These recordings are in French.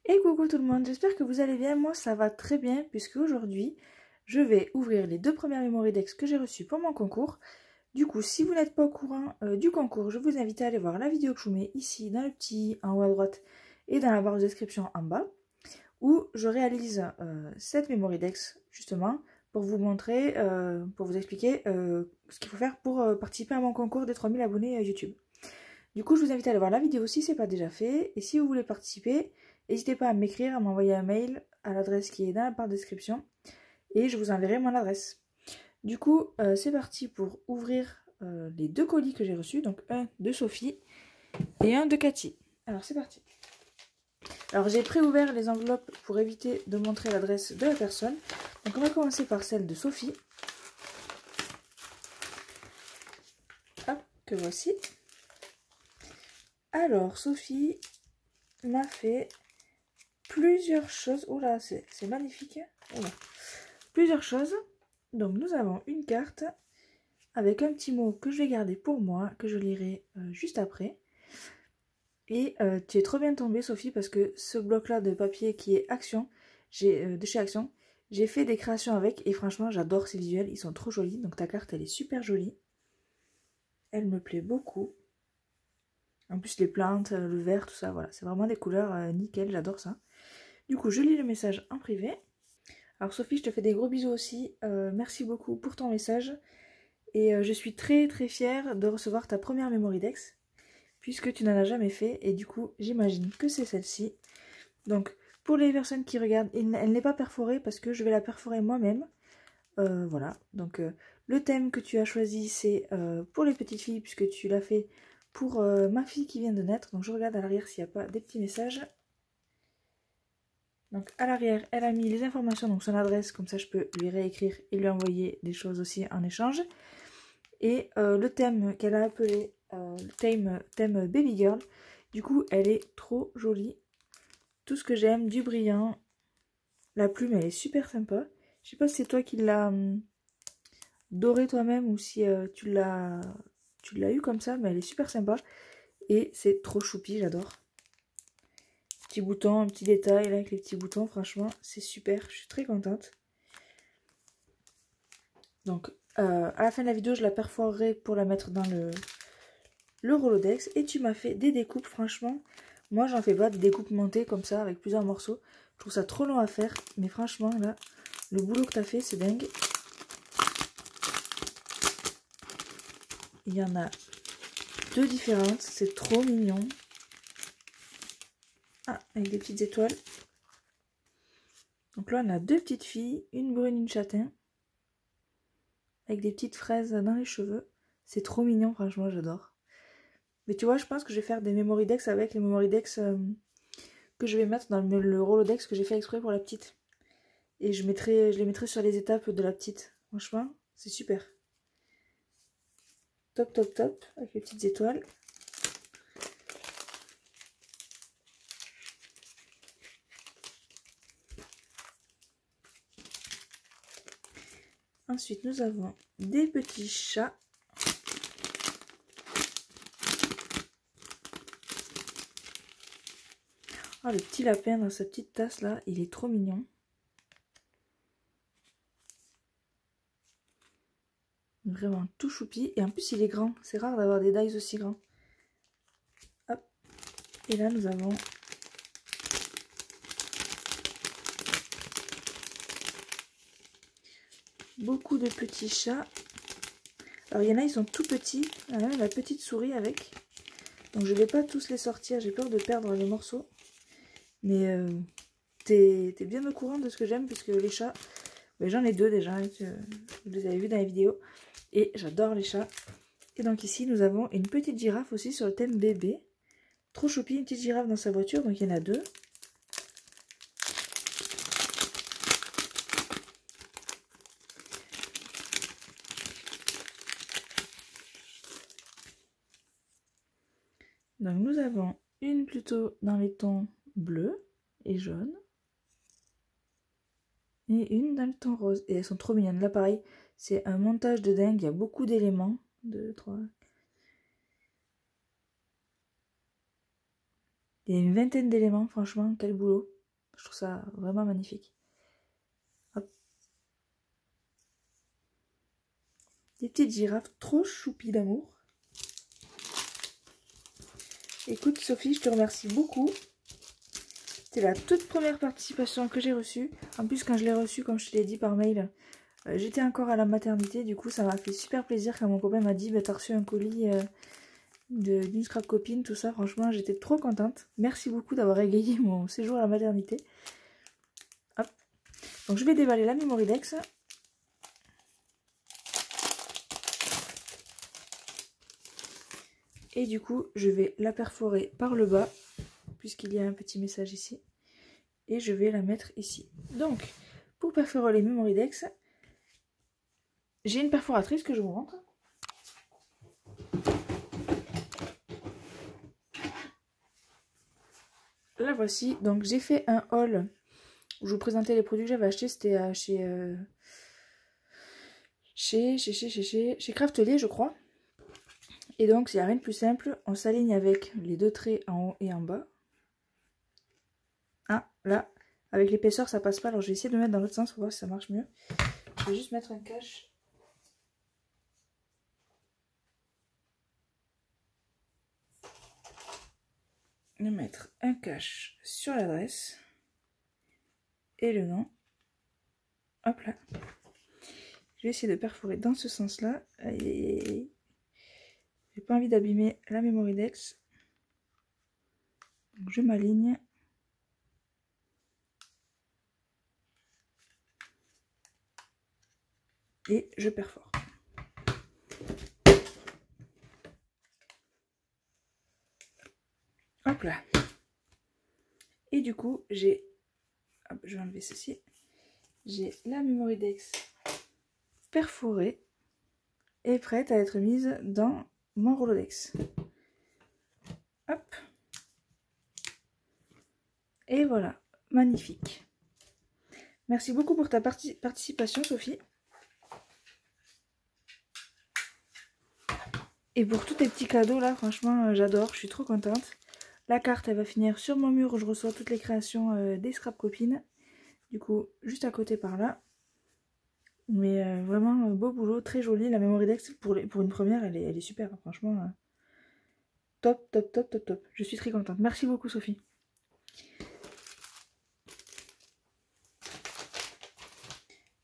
Et coucou tout le monde, j'espère que vous allez bien. Moi ça va très bien puisque aujourd'hui je vais ouvrir les deux premières memory decks que j'ai reçues pour mon concours. Du coup, si vous n'êtes pas au courant du concours, je vous invite à aller voir la vidéo que je vous mets ici dans le petit en haut à droite et dans la barre de description en bas, où je réalise cette memory decks justement pour vous montrer, pour vous expliquer ce qu'il faut faire pour participer à mon concours des 3000 abonnés YouTube. Du coup, je vous invite à aller voir la vidéo si ce n'est pas déjà fait. Et si vous voulez participer, n'hésitez pas à m'écrire, à m'envoyer un mail à l'adresse qui est dans la barre de description. Et je vous enverrai mon adresse. Du coup, c'est parti pour ouvrir les deux colis que j'ai reçus. Donc un de Sophie et un de Cathy. Alors c'est parti. Alors j'ai pré-ouvert les enveloppes pour éviter de montrer l'adresse de la personne. Donc on va commencer par celle de Sophie. Hop, que voici. Alors, Sophie m'a fait plusieurs choses. Oula, c'est magnifique. Oula. Plusieurs choses. Donc, nous avons une carte avec un petit mot que je vais garder pour moi, que je lirai juste après. Et tu es trop bien tombée, Sophie, parce que ce bloc-là de papier qui est Action, de chez Action, j'ai fait des créations avec. Et franchement, j'adore ces visuels. Ils sont trop jolis. Donc, ta carte, elle est super jolie. Elle me plaît beaucoup. En plus, les plantes, le vert, tout ça, voilà. C'est vraiment des couleurs nickel, j'adore ça. Du coup, je lis le message en privé. Alors Sophie, je te fais des gros bisous aussi. Merci beaucoup pour ton message. Et je suis très très fière de recevoir ta première memory decks, puisque tu n'en as jamais fait. Et du coup, j'imagine que c'est celle-ci. Donc, pour les personnes qui regardent, elle n'est pas perforée parce que je vais la perforer moi-même. Voilà. Donc, le thème que tu as choisi, c'est pour les petites filles, puisque tu l'as fait pour ma fille qui vient de naître. Donc je regarde à l'arrière s'il n'y a pas des petits messages. Donc à l'arrière, elle a mis les informations, donc son adresse, comme ça je peux lui réécrire et lui envoyer des choses aussi en échange. Et le thème qu'elle a appelé thème Baby Girl. Du coup, elle est trop jolie. Tout ce que j'aime, du brillant. La plume, elle est super sympa. Je sais pas si c'est toi qui l'as dorée toi-même ou si tu l'as eu comme ça, mais elle est super sympa. Et c'est trop choupi, j'adore. Petit bouton, un petit détail là avec les petits boutons, franchement, c'est super. Je suis très contente. Donc, à la fin de la vidéo, je la perforerai pour la mettre dans le Rolodex. Et tu m'as fait des découpes, franchement. Moi, j'en fais pas des découpes montées comme ça avec plusieurs morceaux. Je trouve ça trop long à faire. Mais franchement, là, le boulot que tu as fait, c'est dingue. Il y en a deux différentes. C'est trop mignon. Ah, avec des petites étoiles. Donc là, on a deux petites filles, une brune, une châtain. Avec des petites fraises dans les cheveux. C'est trop mignon, franchement, j'adore. Mais tu vois, je pense que je vais faire des memory decks avec les memory decks que je vais mettre dans le Rolodex que j'ai fait exprès pour la petite. Et je les mettrai sur les étapes de la petite. Franchement, c'est super. Top, top, top, avec les petites étoiles. Ensuite, nous avons des petits chats. Oh, le petit lapin dans sa petite tasse là, il est trop mignon. Vraiment tout choupi. Et en plus, il est grand. C'est rare d'avoir des dies aussi grands. Hop. Et là, nous avons beaucoup de petits chats. Alors, il y en a, ils sont tout petits. Il y en a même la petite souris avec. Donc, je ne vais pas tous les sortir. J'ai peur de perdre les morceaux. Mais t'es bien au courant de ce que j'aime, puisque les chats, ben, j'en ai deux déjà. Vous les avez vus dans la vidéo. Et j'adore les chats. Et donc ici, nous avons une petite girafe aussi sur le thème bébé. Trop choupi, une petite girafe dans sa voiture. Donc il y en a deux. Donc nous avons une plutôt dans les tons bleu et jaune. Et une dans le ton rose. Et elles sont trop mignonnes. Là pareil, c'est un montage de dingue. Il y a beaucoup d'éléments. 2, 3. Il y a une vingtaine d'éléments, franchement, quel boulot. Je trouve ça vraiment magnifique. Hop. Des petites girafes trop choupies d'amour. Écoute Sophie, je te remercie beaucoup. C'est la toute première participation que j'ai reçue. En plus, quand je l'ai reçue, comme je te l'ai dit par mail, j'étais encore à la maternité. Du coup, ça m'a fait super plaisir quand mon copain m'a dit bah, t'as reçu un colis d'une scrap copine, tout ça. Franchement, j'étais trop contente. Merci beaucoup d'avoir égayé mon séjour à la maternité. Hop. Donc, je vais déballer la Memorydex. Et du coup, je vais la perforer par le bas, puisqu'il y a un petit message ici. Et je vais la mettre ici. Donc, pour perforer les Memorydex, j'ai une perforatrice que je vous montre. La voici. Donc, j'ai fait un haul où je vous présentais les produits que j'avais achetés. C'était chez Craftelier, je crois. Et donc, il n'y a rien de plus simple. On s'aligne avec les deux traits en haut et en bas. Ah, là, avec l'épaisseur, ça passe pas. Alors, je vais essayer de mettre dans l'autre sens pour voir si ça marche mieux. Je vais juste mettre un cache. Je vais mettre un cache sur l'adresse et le nom. Hop là. Je vais essayer de perforer dans ce sens-là. J'ai pas envie d'abîmer la Memorydex. Donc je m'aligne. Et je perfore. Hop là. Et du coup, j'ai... je vais enlever ceci. J'ai la Memorydex perforée et prête à être mise dans mon Rolodex. Hop. Et voilà. Magnifique. Merci beaucoup pour ta participation, Sophie. Et pour tous tes petits cadeaux là, franchement, j'adore. Je suis trop contente. La carte, elle va finir sur mon mur où je reçois toutes les créations des scrap copines. Du coup, juste à côté par là. Mais vraiment, beau boulot, très joli. La Memorydex, pour une première, elle est super. Hein, franchement, top, top, top, top, top. Je suis très contente. Merci beaucoup, Sophie.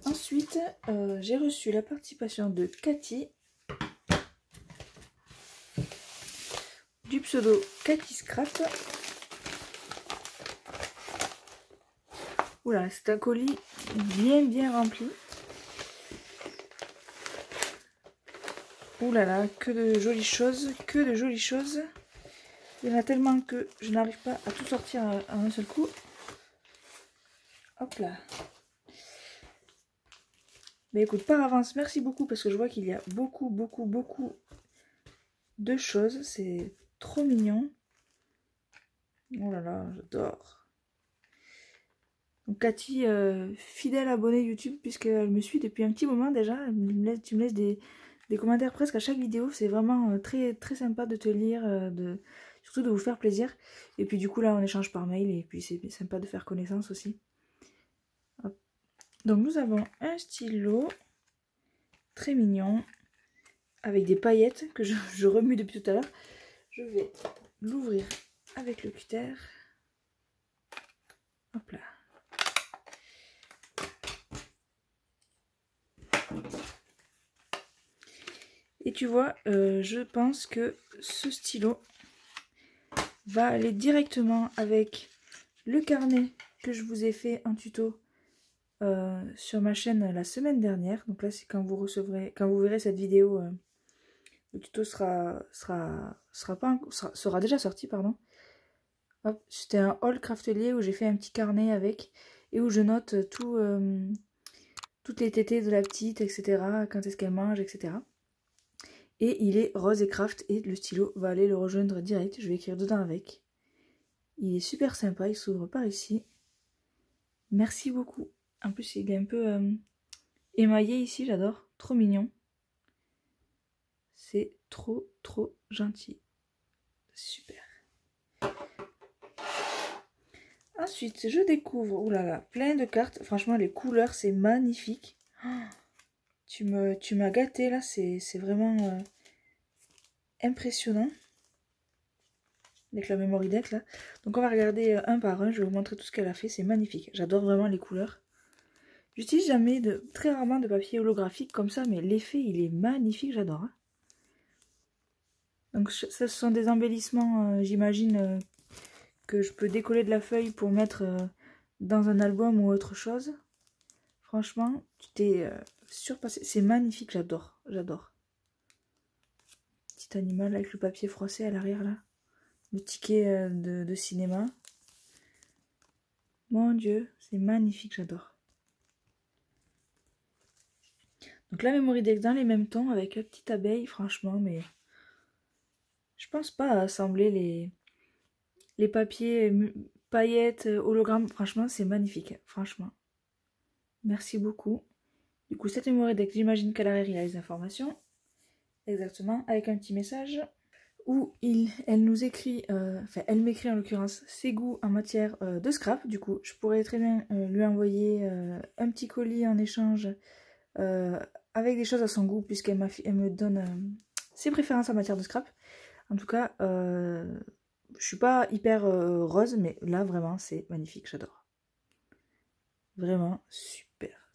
Ensuite, j'ai reçu la participation de Cathy. Du pseudo Cathy Scrap. Oula, c'est un colis bien rempli. Ouh là là, que de jolies choses, que de jolies choses. Il y en a tellement que je n'arrive pas à tout sortir à un seul coup. Hop là. Mais écoute, par avance, merci beaucoup parce que je vois qu'il y a beaucoup de choses. C'est trop mignon. Oh là là, j'adore. Donc Cathy, fidèle abonnée YouTube, puisqu'elle me suit depuis un petit moment déjà. Tu me laisses des commentaires presque à chaque vidéo. C'est vraiment très sympa de te lire, surtout de vous faire plaisir. Et puis du coup là on échange par mail et puis c'est sympa de faire connaissance aussi. Hop. Donc nous avons un stylo très mignon avec des paillettes que je remue depuis tout à l'heure. Je vais l'ouvrir avec le cutter. Hop là. Et tu vois, je pense que ce stylo va aller directement avec le carnet que je vous ai fait en tuto sur ma chaîne la semaine dernière. Donc là, c'est quand vous verrez cette vidéo, le tuto sera déjà sorti, pardon. C'était un haul Craftelier où j'ai fait un petit carnet avec et où je note toutes les tétées de la petite, etc. Quand est-ce qu'elle mange, etc. Et il est rose et craft et le stylo va aller le rejoindre direct. Je vais écrire dedans avec. Il est super sympa, il s'ouvre par ici. Merci beaucoup. En plus, il est un peu émaillé ici, j'adore. Trop mignon. C'est trop gentil. Super. Ensuite, je découvre, oulala, plein de cartes. Franchement, les couleurs, c'est magnifique. Oh, tu m'as gâté là, c'est vraiment impressionnant. Avec la memory deck là. Donc on va regarder un par un, je vais vous montrer tout ce qu'elle a fait, c'est magnifique. J'adore vraiment les couleurs. J'utilise jamais très rarement de papier holographique comme ça, mais l'effet il est magnifique, j'adore. Hein. Donc ce sont des embellissements, j'imagine, que je peux décoller de la feuille pour mettre dans un album ou autre chose. Franchement, tu t'es surpassé. C'est magnifique, j'adore, j'adore. Petit animal avec le papier froissé à l'arrière là. Le ticket de cinéma. Mon Dieu, c'est magnifique, j'adore. Donc la memory deck dans les mêmes tons avec la petite abeille, franchement, mais je pense pas à assembler les papiers paillettes, hologrammes. Franchement, c'est magnifique, elle. Merci beaucoup. Du coup, cette memory deck, j'imagine qu'à l'arrière, il y a les informations. Exactement, avec un petit message où elle nous écrit, elle m'écrit en l'occurrence ses goûts en matière de scrap. Du coup, je pourrais très bien lui envoyer un petit colis en échange avec des choses à son goût, puisqu'elle me donne ses préférences en matière de scrap. En tout cas, je suis pas hyper rose, mais là, vraiment, c'est magnifique, j'adore. Vraiment super.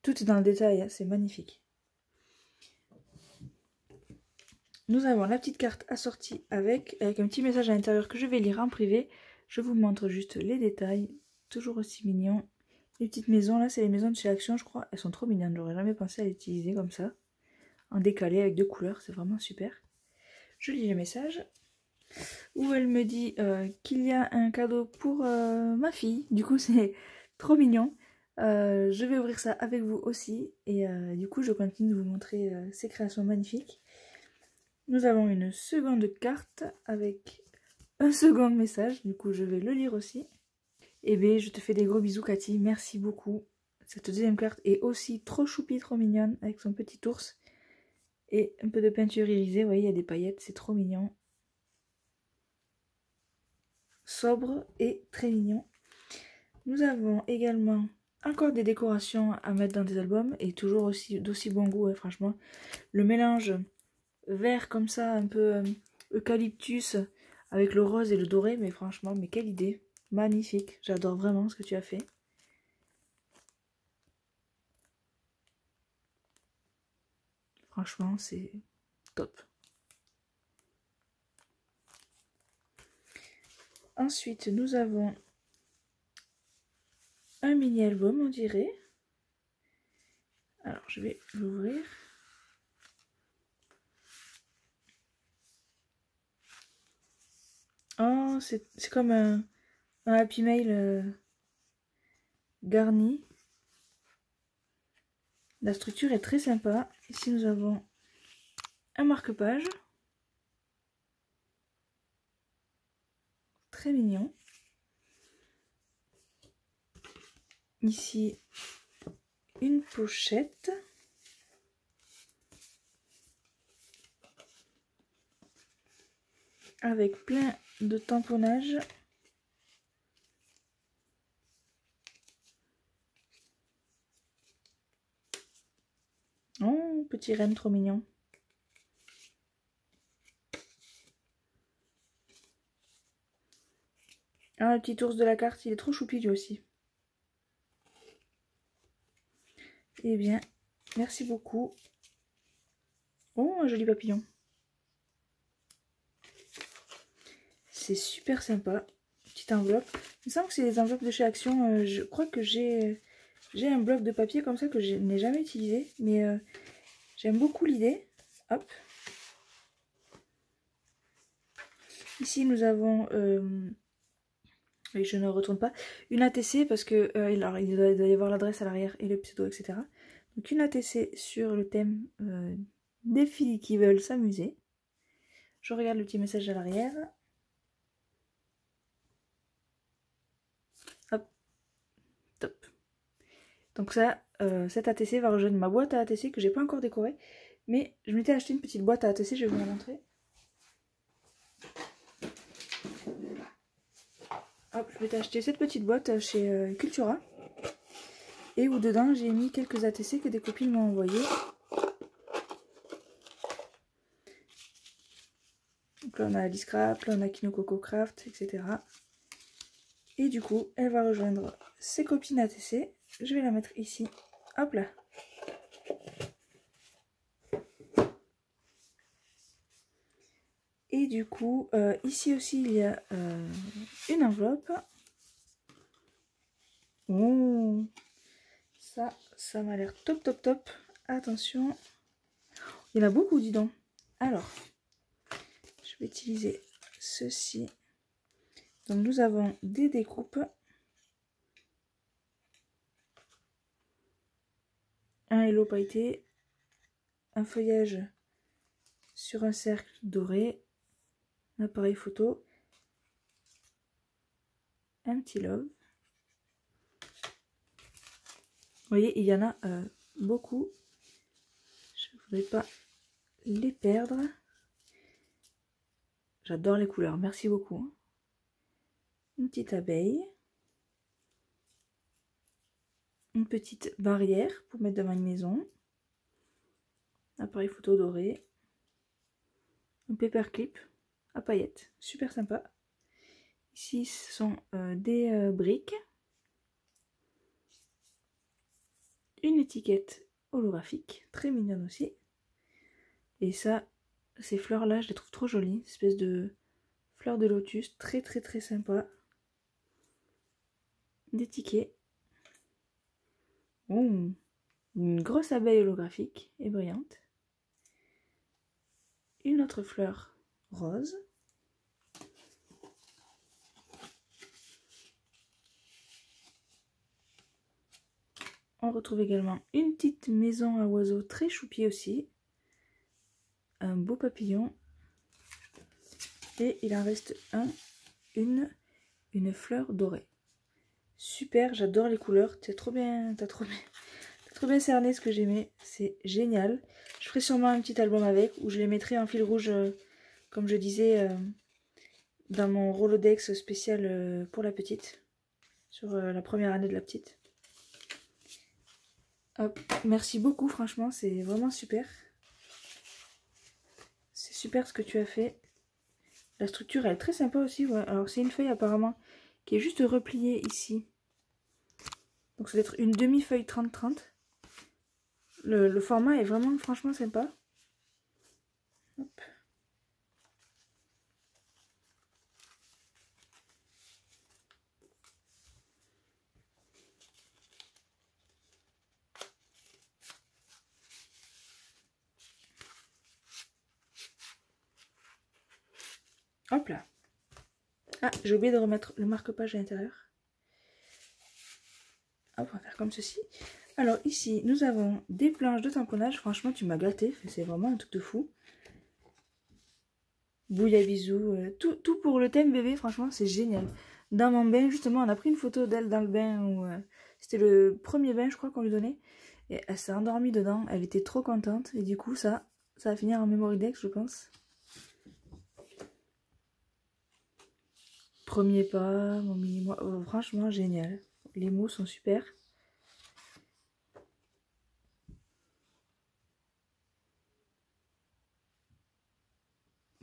Tout est dans le détail, hein, c'est magnifique. Nous avons la petite carte assortie avec un petit message à l'intérieur que je vais lire en privé. Je vous montre juste les détails, toujours aussi mignons. Les petites maisons, là, c'est les maisons de chez Action, je crois. Elles sont trop mignonnes, j'aurais jamais pensé à les utiliser comme ça. En décalé, avec 2 couleurs, c'est vraiment super. Je lis le message, où elle me dit qu'il y a un cadeau pour ma fille. Du coup, c'est trop mignon. Je vais ouvrir ça avec vous aussi. Et du coup, je continue de vous montrer ces créations magnifiques. Nous avons une seconde carte avec un second message. Du coup, je vais le lire aussi. Eh bien, je te fais des gros bisous, Cathy. Merci beaucoup. Cette deuxième carte est aussi trop choupie, trop mignonne, avec son petit ours. Et un peu de peinture irisée. Vous voyez, il y a des paillettes, c'est trop mignon. Sobre et très mignon. Nous avons également encore des décorations à mettre dans des albums. Et toujours aussi d'aussi bon goût, hein, franchement. Le mélange vert comme ça, un peu eucalyptus, avec le rose et le doré. Mais franchement, mais quelle idée. Magnifique. J'adore vraiment ce que tu as fait. Franchement, c'est top. Ensuite, nous avons un mini-album, on dirait. Alors, je vais l'ouvrir. Oh, c'est comme un Happy Mail garni. La structure est très sympa. Ici, nous avons un marque-page. Très mignon. Ici, une pochette. Avec plein de tamponnages. Oh, petit renne trop mignon. Ah, le petit ours de la carte, il est trop choupi lui aussi. Eh bien, merci beaucoup. Oh, un joli papillon. C'est super sympa. Petite enveloppe. Il me semble que c'est les enveloppes de chez Action. Je crois que j'ai un bloc de papier comme ça que je n'ai jamais utilisé. Mais j'aime beaucoup l'idée. Hop. Ici, nous avons... et je ne retourne pas. Une ATC parce que... alors, il doit y avoir l'adresse à l'arrière et le pseudo, etc. Donc, une ATC sur le thème des filles qui veulent s'amuser. Je regarde le petit message à l'arrière. Hop. Top. Donc ça, cette ATC va rejoindre ma boîte à ATC que j'ai pas encore décorée. Mais je m'étais acheté une petite boîte à ATC, je vais vous la montrer. Hop, je vais t'acheter cette petite boîte chez Cultura. Et où dedans j'ai mis quelques ATC que des copines m'ont envoyé. Donc là on a Alice Scrap, là on a Kino Coco Craft, etc. Et du coup elle va rejoindre ses copines ATC. Je vais la mettre ici. Hop là. Et du coup, ici aussi, il y a une enveloppe. Oh, ça m'a l'air top, top, top. Attention. Il y en a beaucoup, dis donc. Alors, je vais utiliser ceci. Donc, nous avons des découpes. Un hello pailleté. Un feuillage sur un cercle doré. Un appareil photo. Un petit love. Vous voyez, il y en a beaucoup. Je ne voudrais pas les perdre. J'adore les couleurs, merci beaucoup. Une petite abeille. Une petite barrière pour mettre devant une maison. Appareil photo doré. Un paperclip à paillettes, super sympa. Ici, ce sont des briques. Une étiquette holographique, très mignonne aussi. Et ça, ces fleurs-là, je les trouve trop jolies. Espèce de fleurs de lotus, très très très sympa. Des tickets. Oh, une grosse abeille holographique et brillante. Une autre fleur rose. On retrouve également une petite maison à oiseaux très choupi aussi. Un beau papillon. Et il en reste une fleur dorée. Super, j'adore les couleurs. T'as trop bien cerné ce que j'aimais. C'est génial. Je ferai sûrement un petit album avec, où je les mettrai en fil rouge, comme je disais, dans mon Rolodex spécial pour la petite. Sur la première année de la petite. Hop, merci beaucoup, franchement, c'est vraiment super. C'est super ce que tu as fait. La structure, elle est très sympa aussi. Ouais. Alors, c'est une feuille apparemment qui est juste repliée ici. Donc, ça doit être une demi-feuille 30-30. Le format est vraiment, franchement, sympa. Hop. Hop là. Ah, j'ai oublié de remettre le marque-page à l'intérieur. Hop, on va faire comme ceci. Alors ici, nous avons des planches de tamponnage. Franchement, tu m'as gâté. C'est vraiment un truc de fou. Bouilla bisous. Tout pour le thème bébé, franchement, c'est génial. Dans mon bain, justement, on a pris une photo d'elle dans le bain. Où c'était le premier bain, je crois, qu'on lui donnait. Et elle s'est endormie dedans. Elle était trop contente. Et du coup, ça va finir en memory deck, je pense. Premier pas, mon mini-moi. Oh, franchement, génial. Les mots sont super.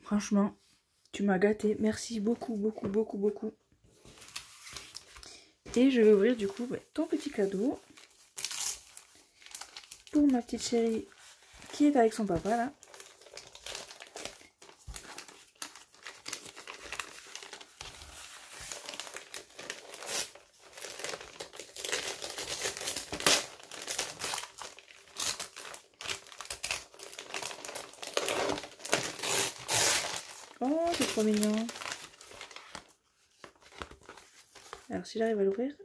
Franchement, tu m'as gâté. Merci beaucoup, beaucoup, beaucoup, beaucoup. Et je vais ouvrir du coup ton petit cadeau. Pour ma petite chérie qui est avec son papa là. Oh, c'est trop mignon. Alors si j'arrive à l'ouvrir.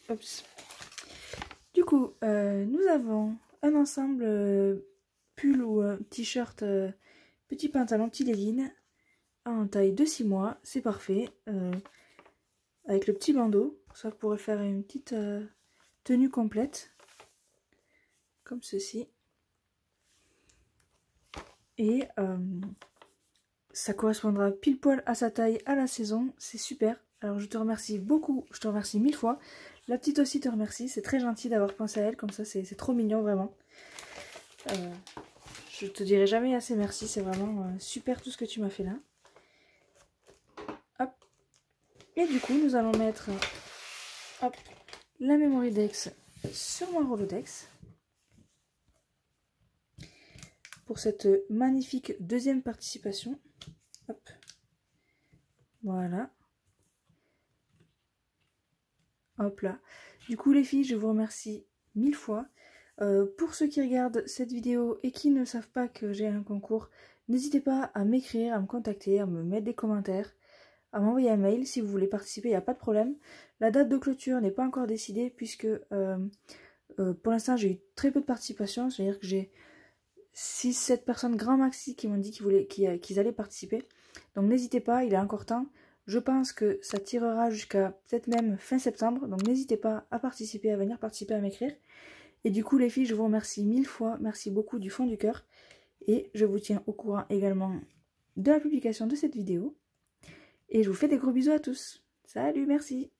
Oups. Du coup, nous avons un ensemble pull ou t-shirt, petit pantalon, petit legging en taille de 6 mois. C'est parfait. Avec le petit bandeau. Ça pourrait faire une petite tenue complète. Comme ceci. Et Ça correspondra pile poil à sa taille, à la saison. C'est super. Alors je te remercie beaucoup, je te remercie 1000 fois. La petite aussi te remercie, c'est très gentil d'avoir pensé à elle, comme ça c'est trop mignon vraiment. Je te dirai jamais assez merci, c'est vraiment super tout ce que tu m'as fait là. Hop. Et du coup nous allons mettre hop, la Memory Dex sur mon Rolodex. Pour cette magnifique deuxième participation. Hop. Voilà. Hop là. Du coup les filles, je vous remercie 1000 fois. Pour ceux qui regardent cette vidéo et qui ne savent pas que j'ai un concours, n'hésitez pas à m'écrire, à me contacter, à me mettre des commentaires, à m'envoyer un mail si vous voulez participer, il n'y a pas de problème. La date de clôture n'est pas encore décidée puisque pour l'instant j'ai eu très peu de participation, c'est-à-dire que j'ai 6-7 personnes grand maxi qui m'ont dit qu'ils allaient participer. Donc n'hésitez pas, il est encore temps. Je pense que ça tirera jusqu'à peut-être même fin septembre. Donc n'hésitez pas à participer, à venir participer, à m'écrire. Et du coup les filles, je vous remercie 1000 fois. Merci beaucoup du fond du cœur. Et je vous tiens au courant également de la publication de cette vidéo. Et je vous fais des gros bisous à tous. Salut, merci.